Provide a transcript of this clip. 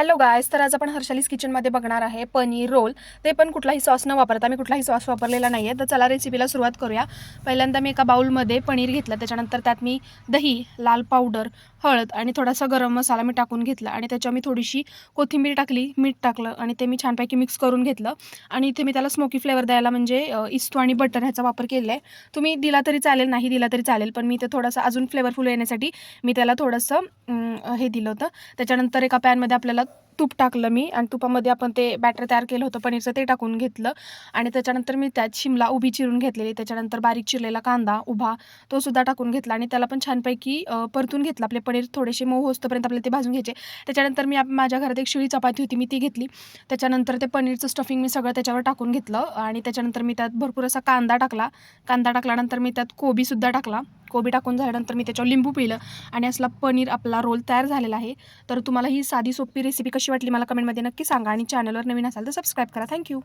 Hello guys, तर आज आपण हर्षलीज किचनमध्ये बघणार आहे पनीर रोल. ते पण कुठलाही सॉस न वापरता. मी कुठलाही सॉस वापरलेला नाही आहे. तर चला रेसिपीला सुरुवात करूया. पहिल्यांदा मी एका बाउलमध्ये पनीर घेतलं, त्याच्यानंतर त्यात मी दही, लाल पावडर, हळद आणि थोडासा गरम मसाला मी टाकून घेतला आणि त्याच्यावर मी थोडीशी कोथिंबीर टाकली, मीठ टाकलं आणि ते मी छानपैकी मिक्स करून घेतलं. आणि इथे मी त्याला स्मोकी फ्लेवर द्यायला म्हणजे इस्तो आणि बटर ह्याचा वापर केला आहे. तुम्ही दिला तरी चालेल, नाही दिला तरी चालेल, पण मी ते थोडासा अजून फ्लेवरफुल येण्यासाठी मी त्याला थोडंसं हे दिलं होतं. त्याच्यानंतर एका पॅनमध्ये आपल्याला तूप टाकलं मी आणि तुपामध्ये आपण ते बॅटर तयार केलं होतं पनीरचं, ते टाकून घेतलं आणि त्याच्यानंतर मी त्यात शिमला उभी चिरून घेतलेली, त्याच्यानंतर बारीक चिरलेला कांदा उभा तो सुद्धा टाकून घेतला आणि त्याला पण छानपैकी परतून घेतलं. आपले पनीर थोडेसे मऊ होईपर्यंत आपल्याला ते भाजून घ्यायचे. त्याच्यानंतर मी माझ्या घरात एक शिळी चपाती होती, मी ती घेतली. त्याच्यानंतर ते पनीरचं स्टफिंग मी सगळं त्याच्यावर टाकून घेतलं आणि त्याच्यानंतर मी त्यात भरपूर असा कांदा टाकला. कांदा टाकल्यानंतर मी त्यात कोबीसुद्धा टाकला. कोबी टाकून झाल्यानंतर मी त्याच्यावर लिंबू पिळलं आणि असला पनीर आपला रोल तयार झालेला आहे. तर तुम्हाला ही साधी सोपी रेसिपी कशी वाटली मला कमेंटमध्ये नक्की सांगा आणि चॅनलवर नवीन असाल तर सबस्क्राईब करा. थँक्यू.